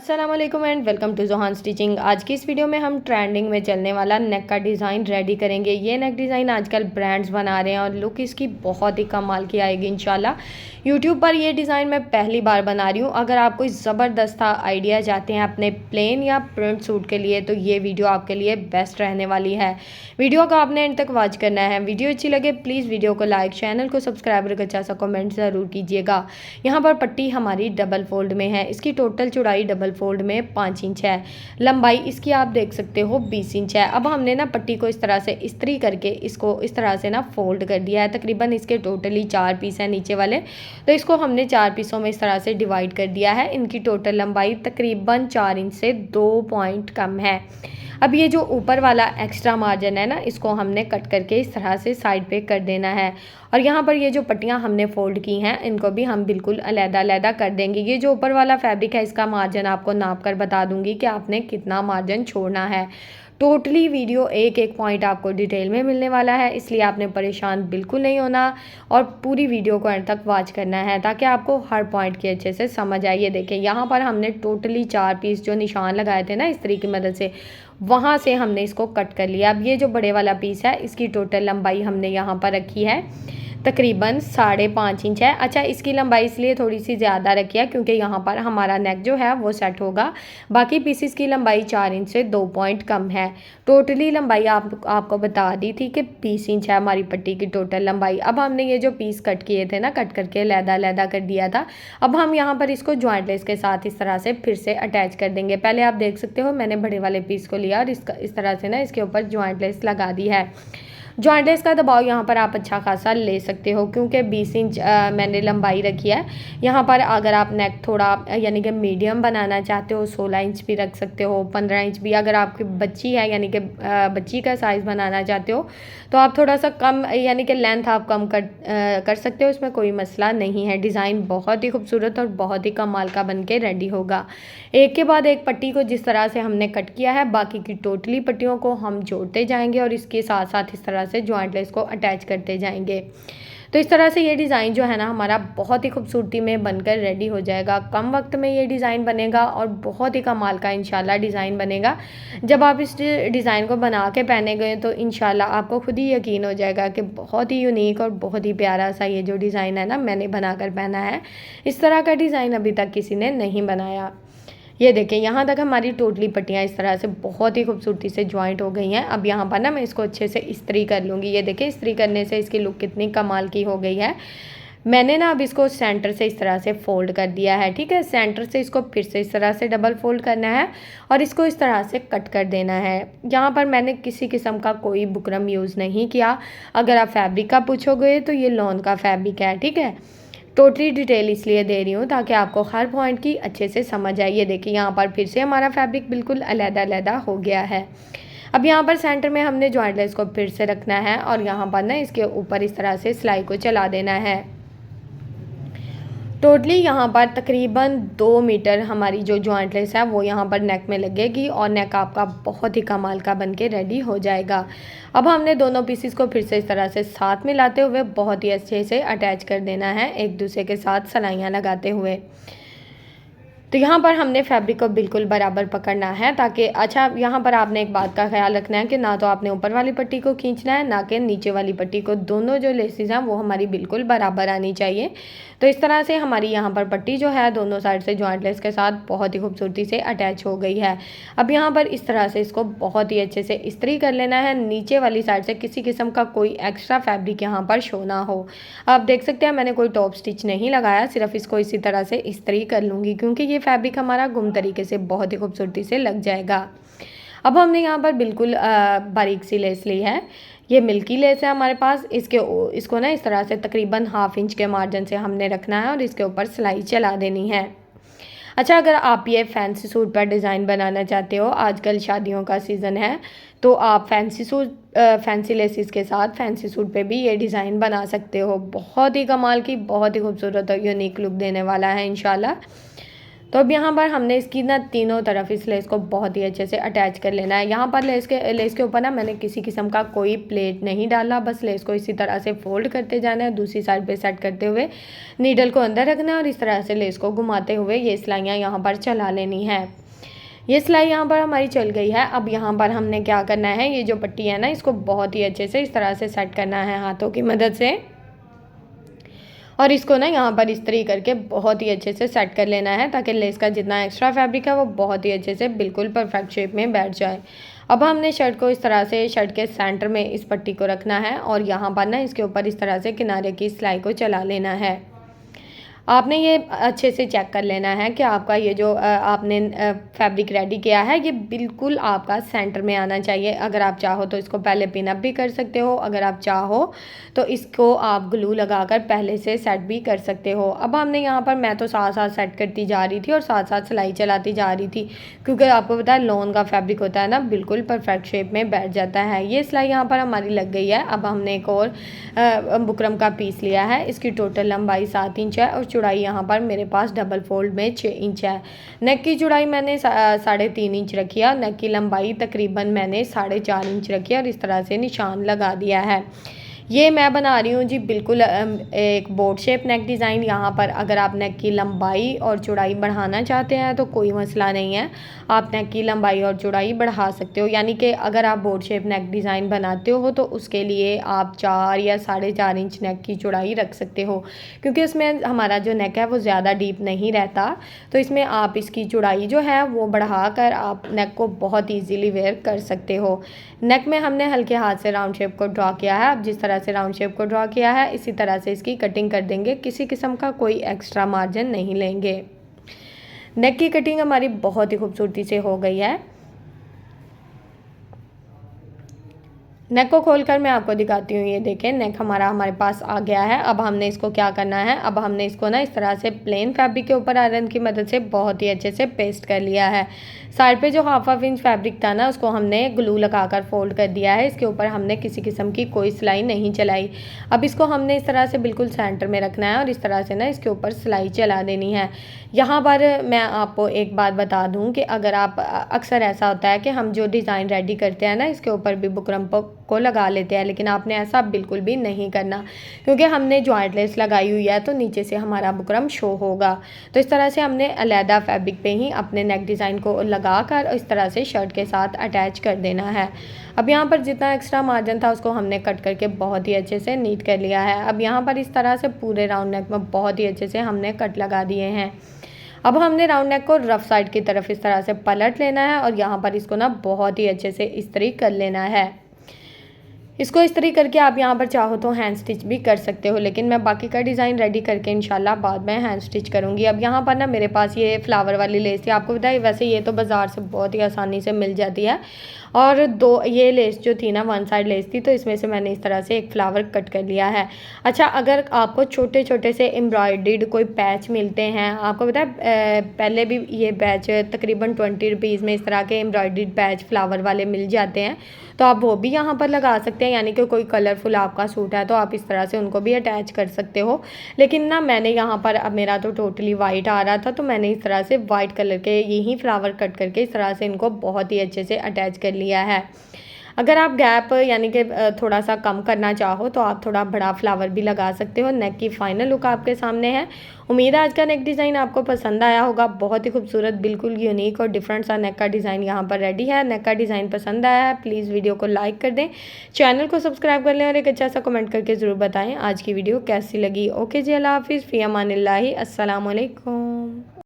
अस्सलाम वालेकुम and welcome to Johan stitching. आज की इस वीडियो में हम ट्रेंडिंग में चलने वाला नेक का डिज़ाइन रेडी करेंगे। ये नेक डिज़ाइन आजकल ब्रांड्स बना रहे हैं और लुक इसकी बहुत ही कमाल की आएगी इंशाल्लाह। यूट्यूब पर ये डिज़ाइन मैं पहली बार बना रही हूँ। अगर आप कोई ज़बरदस्त आइडिया चाहते हैं अपने प्लेन या प्रिंट सूट के लिए तो ये वीडियो आपके लिए बेस्ट रहने वाली है। वीडियो को आपने एंड तक वॉच करना है। वीडियो अच्छी लगे प्लीज़ वीडियो को लाइक, चैनल को सब्सक्राइब और अच्छा सा कमेंट ज़रूर कीजिएगा। यहाँ पर पट्टी हमारी डबल फोल्ड में है। इसकी टोटल चौड़ाई डबल फोल्ड में 5 इंच है। लंबाई इसकी आप देख सकते हो 20 इंच है। अब हमने ना पट्टी को इस तरह से इस्त्री करके इसको इस तरह से ना फोल्ड कर दिया है। तकरीबन इसके टोटली 4 पीस हैं नीचे वाले, तो इसको हमने 4 पीसों में इस तरह से डिवाइड कर दिया है। इनकी टोटल लंबाई तकरीबन 4 इंच से 2 पॉइंट कम है। अब ये जो ऊपर वाला एक्स्ट्रा मार्जिन है ना, इसको हमने कट करके इस तरह से साइड पे कर देना है। और यहाँ पर ये जो पट्टियाँ हमने फोल्ड की हैं इनको भी हम बिल्कुल अलग-अलग कर देंगे। ये जो ऊपर वाला फैब्रिक है इसका मार्जिन आपको नाप कर बता दूंगी कि आपने कितना मार्जिन छोड़ना है। टोटली वीडियो एक एक पॉइंट आपको डिटेल में मिलने वाला है, इसलिए आपने परेशान बिल्कुल नहीं होना और पूरी वीडियो को अंत तक वॉच करना है ताकि आपको हर पॉइंट की अच्छे से समझ आए। ये देखिए यहाँ पर हमने टोटली 4 पीस जो निशान लगाए थे ना इस्त्री की मदद से, वहाँ से हमने इसको कट कर लिया। अब ये जो बड़े वाला पीस है इसकी टोटल लंबाई हमने यहाँ पर रखी है तकरीबन 5.5 इंच है। अच्छा, इसकी लंबाई इसलिए थोड़ी सी ज़्यादा रखी है क्योंकि यहाँ पर हमारा नेक जो है वो सेट होगा। बाकी पीसीस की लंबाई 4 इंच से 2 पॉइंट कम है। टोटली लंबाई आपको बता दी थी कि 20 इंच है हमारी पट्टी की टोटल लंबाई। अब हमने ये जो पीस कट किए थे ना, कट करके लहदा कर दिया था, अब हम यहाँ पर इसको जॉइंट लेस के साथ इस तरह से फिर से अटैच कर देंगे। पहले आप देख सकते हो मैंने बड़े वाले पीस को लिया और इसका इस तरह से ना इसके ऊपर जॉइंट लेस लगा दी है। जॉइंट लेस का दबाव यहाँ पर आप अच्छा खासा ले सकते हो क्योंकि 20 इंच मैंने लंबाई रखी है। यहाँ पर अगर आप नेक थोड़ा यानी कि मीडियम बनाना चाहते हो 16 इंच भी रख सकते हो, 15 इंच भी। अगर आपकी बच्ची है यानी कि बच्ची का साइज़ बनाना चाहते हो तो आप थोड़ा सा कम यानी कि लेंथ आप कम कर सकते हो, इसमें कोई मसला नहीं है। डिज़ाइन बहुत ही खूबसूरत और बहुत ही कमाल का बन के रेडी होगा। एक के बाद एक पट्टी को जिस तरह से हमने कट किया है बाकी की टोटली पट्टियों को हम जोड़ते जाएंगे और इसके साथ साथ इस तरह से जॉइंट लेस को अटैच करते जाएंगे। तो इस तरह से ये डिज़ाइन जो है ना हमारा बहुत ही खूबसूरती में बनकर रेडी हो जाएगा। कम वक्त में ये डिज़ाइन बनेगा और बहुत ही कमाल का इंशाल्लाह डिज़ाइन बनेगा। जब आप इस डिज़ाइन को बना के पहने गए तो इंशाल्लाह आपको खुद ही यकीन हो जाएगा कि बहुत ही यूनिक और बहुत ही प्यारा सा ये जो डिज़ाइन है ना मैंने बना कर पहना है। इस तरह का डिज़ाइन अभी तक किसी ने नहीं बनाया। ये देखें यहाँ तक हमारी टोटली पट्टियाँ इस तरह से बहुत ही खूबसूरती से ज्वाइंट हो गई हैं। अब यहाँ पर ना मैं इसको अच्छे से इस्त्री कर लूँगी। ये देखें इस्त्री करने से इसकी लुक कितनी कमाल की हो गई है। मैंने ना अब इसको सेंटर से इस तरह से फोल्ड कर दिया है, ठीक है। सेंटर से इसको फिर से इस तरह से डबल फोल्ड करना है और इसको इस तरह से कट कर देना है। यहाँ पर मैंने किसी किस्म का कोई बुकरम यूज़ नहीं किया। अगर आप फैब्रिक का पूछोगे तो ये लॉन का फैब्रिक है, ठीक है। टोटली डिटेल इसलिए दे रही हूँ ताकि आपको हर पॉइंट की अच्छे से समझ आए। ये देखिए यहाँ पर फिर से हमारा फैब्रिक बिल्कुल अलग-अलग हो गया है। अब यहाँ पर सेंटर में हमने जॉइंट लेस को फिर से रखना है और यहाँ पर ना इसके ऊपर इस तरह से सिलाई को चला देना है। टोटली यहाँ पर तकरीबन 2 मीटर हमारी जो जॉइंट लेस है वो यहाँ पर नेक में लगेगी और नेक आपका बहुत ही कमाल का बन के रेडी हो जाएगा। अब हमने दोनों पीसेस को फिर से इस तरह से साथ मिलाते हुए बहुत ही अच्छे से अटैच कर देना है एक दूसरे के साथ सलाइयाँ लगाते हुए। तो यहाँ पर हमने फैब्रिक को बिल्कुल बराबर पकड़ना है ताकि अच्छा यहाँ पर आपने एक बात का ख्याल रखना है कि ना तो आपने ऊपर वाली पट्टी को खींचना है ना कि नीचे वाली पट्टी को। दोनों जो लेसेस हैं वो हमारी बिल्कुल बराबर आनी चाहिए। तो इस तरह से हमारी यहाँ पर पट्टी जो है दोनों साइड से जॉइंट लेस के साथ बहुत ही खूबसूरती से अटैच हो गई है। अब यहाँ पर इस तरह से इसको बहुत ही अच्छे से इस्त्री कर लेना है। नीचे वाली साइड से किसी किस्म का कोई एक्स्ट्रा फैब्रिक यहाँ पर शो ना हो। आप देख सकते हैं मैंने कोई टॉप स्टिच नहीं लगाया, सिर्फ इसको इसी तरह से इस्त्री कर लूँगी क्योंकि ये फैब्रिक हमारा गुम तरीके से बहुत ही खूबसूरती से लग जाएगा। अब हमने यहाँ पर बिल्कुल बारीक सी लेस ली है। ये मिल्की लेस है हमारे पास। इसको ना इस तरह से तकरीबन 1/2 इंच के मार्जिन से हमने रखना है और इसके ऊपर सिलाई चला देनी है। अच्छा, अगर आप ये फैंसी सूट पर डिज़ाइन बनाना चाहते हो, आजकल शादियों का सीज़न है, तो आप फैंसी सूट फैंसी लेसिस के साथ फैंसी सूट पे भी ये डिज़ाइन बना सकते हो। बहुत ही कमाल की, बहुत ही खूबसूरत और यूनिक लुक देने वाला है इंशाल्लाह। तो अब यहाँ पर हमने इसकी ना तीनों तरफ इस लेस को बहुत ही अच्छे से अटैच कर लेना है। यहाँ पर लेस के ऊपर ना मैंने किसी किस्म का कोई प्लेट नहीं डाला, बस लेस को इसी तरह से फोल्ड करते जाना है, दूसरी साइड पे सेट करते हुए नीडल को अंदर रखना है और इस तरह से लेस को घुमाते हुए ये सिलाइयाँ यहाँ पर चला लेनी है। ये सिलाई यहाँ पर हमारी चल गई है। अब यहाँ पर हमने क्या करना है, ये जो पट्टी है ना इसको बहुत ही अच्छे से इस तरह से सेट करना है हाथों की मदद से, और इसको ना यहाँ पर इस्त्री करके बहुत ही अच्छे से सेट कर लेना है ताकि लेस का जितना एक्स्ट्रा फैब्रिक है वो बहुत ही अच्छे से बिल्कुल परफेक्ट शेप में बैठ जाए। अब हमने शर्ट को इस तरह से शर्ट के सेंटर में इस पट्टी को रखना है और यहाँ पर ना इसके ऊपर इस तरह से किनारे की सिलाई को चला लेना है। आपने ये अच्छे से चेक कर लेना है कि आपका ये जो आपने फैब्रिक रेडी किया है ये बिल्कुल आपका सेंटर में आना चाहिए। अगर आप चाहो तो इसको पहले पिन अप भी कर सकते हो, अगर आप चाहो तो इसको आप ग्लू लगाकर पहले से सेट भी कर सकते हो। अब हमने यहाँ पर मैं तो साथ साथ सेट करती जा रही थी और साथ साथ सिलाई चलाती जा रही थी, क्योंकि आपको पता है लॉन का फैब्रिक होता है ना बिल्कुल परफेक्ट शेप में बैठ जाता है। ये सिलाई यहाँ पर हमारी लग गई है। अब हमने एक और बुकरम का पीस लिया है, इसकी टोटल लंबाई 7 इंच है और चौड़ाई यहाँ पर मेरे पास डबल फोल्ड में 6 इंच है। नेक की चौड़ाई मैंने 3.5 इंच रखी है और नेक की लंबाई तकरीबन मैंने 4.5 इंच रखी है और इस तरह से निशान लगा दिया है। ये मैं बना रही हूँ जी बिल्कुल एक बोट शेप नेक डिज़ाइन। यहाँ पर अगर आप नेक की लंबाई और चौड़ाई बढ़ाना चाहते हैं तो कोई मसला नहीं है, आप नेक की लंबाई और चौड़ाई बढ़ा सकते हो। यानी कि अगर आप बोट शेप नेक डिज़ाइन बनाते हो तो उसके लिए आप 4 या 4.5 इंच नेक की चौड़ाई रख सकते हो, क्योंकि इसमें हमारा जो नेक है वो ज़्यादा डीप नहीं रहता। तो इसमें आप इसकी चौड़ाई जो है वो बढ़ा कर आप नेक को बहुत ईजीली वेयर कर सकते हो। नेक में हमने हल्के हाथ से राउंड शेप को ड्रॉ किया है। अब जिस तरह से राउंड शेप को ड्रॉ किया है इसी तरह से इसकी कटिंग कर देंगे, किसी किस्म का कोई एक्स्ट्रा मार्जिन नहीं लेंगे। नेक की कटिंग हमारी बहुत ही खूबसूरती से हो गई है। नेक को खोलकर मैं आपको दिखाती हूँ। ये देखें नेक हमारे पास आ गया है। अब हमने इसको क्या करना है, अब हमने इसको ना इस तरह से प्लेन फैब्रिक के ऊपर आयरन की मदद से बहुत ही अच्छे से पेस्ट कर लिया है। साइड पे जो हाफ इंच फैब्रिक था ना उसको हमने ग्लू लगाकर फोल्ड कर दिया है। इसके ऊपर हमने किसी किस्म की कोई सिलाई नहीं चलाई। अब इसको हमने इस तरह से बिल्कुल सेंटर में रखना है और इस तरह से ना इसके ऊपर सिलाई चला देनी है। यहाँ पर मैं आपको एक बात बता दूँ कि अगर आप अक्सर ऐसा होता है कि हम जो डिज़ाइन रेडी करते हैं ना इसके ऊपर भी बुकरम को लगा लेते हैं, लेकिन आपने ऐसा बिल्कुल भी नहीं करना, क्योंकि हमने जॉइंट लेस लगाई हुई है तो नीचे से हमारा बुकरम शो होगा। तो इस तरह से हमने अलहदा फैब्रिक पे ही अपने नेक डिज़ाइन को लगाकर इस तरह से शर्ट के साथ अटैच कर देना है। अब यहाँ पर जितना एक्स्ट्रा मार्जिन था उसको हमने कट करके बहुत ही अच्छे से नीट कर लिया है। अब यहाँ पर इस तरह से पूरे राउंड नेक में बहुत ही अच्छे से हमने कट लगा दिए हैं। अब हमने राउंड नेक को रफ साइड की तरफ इस तरह से पलट लेना है और यहाँ पर इसको ना बहुत ही अच्छे से इस्त्री कर लेना है। इसको इस्त्री करके आप यहाँ पर चाहो तो हैंड स्टिच भी कर सकते हो, लेकिन मैं बाकी का डिज़ाइन रेडी करके इंशाल्लाह बाद में हैंड स्टिच करूँगी। अब यहाँ पर ना मेरे पास ये फ्लावर वाली लेस थी। आपको बताइए वैसे ये तो बाज़ार से बहुत ही आसानी से मिल जाती है, और ये लेस जो थी ना वन साइड लेस थी, तो इसमें से मैंने इस तरह से एक फ्लावर कट कर लिया है। अच्छा, अगर आपको छोटे छोटे से एम्ब्रॉयडर्ड कोई पैच मिलते हैं, आपको पता है पहले भी ये पैच तकरीबन 20 रुपीज़ में इस तरह के एम्ब्रॉयडर्ड पैच फ्लावर वाले मिल जाते हैं, तो आप वो भी यहाँ पर लगा सकते हैं। यानी कि कोई कलरफुल आपका सूट है तो आप इस तरह से उनको भी अटैच कर सकते हो। लेकिन ना मैंने यहाँ पर, अब मेरा तो टोटली वाइट आ रहा था, तो मैंने इस तरह से वाइट कलर के यही फ्लावर कट करके इस तरह से इनको बहुत ही अच्छे से अटैच कर लिया है। अगर आप गैप यानी कि थोड़ा सा कम करना चाहो तो आप थोड़ा बड़ा फ्लावर भी लगा सकते हो। नेक की फाइनल लुक आपके सामने है। उम्मीद है आज का नेक डिज़ाइन आपको पसंद आया होगा। बहुत ही खूबसूरत, बिल्कुल यूनिक और डिफरेंट सा नेक का डिज़ाइन यहाँ पर रेडी है। नेक का डिज़ाइन पसंद आया है प्लीज़ वीडियो को लाइक कर दें, चैनल को सब्सक्राइब कर लें और एक अच्छा सा कमेंट करके ज़रूर बताएँ आज की वीडियो कैसी लगी। ओके जी, अल्लाह हाफिज़, फ़ी अमानिल्लाहि, अस्सलाम वालेकुम।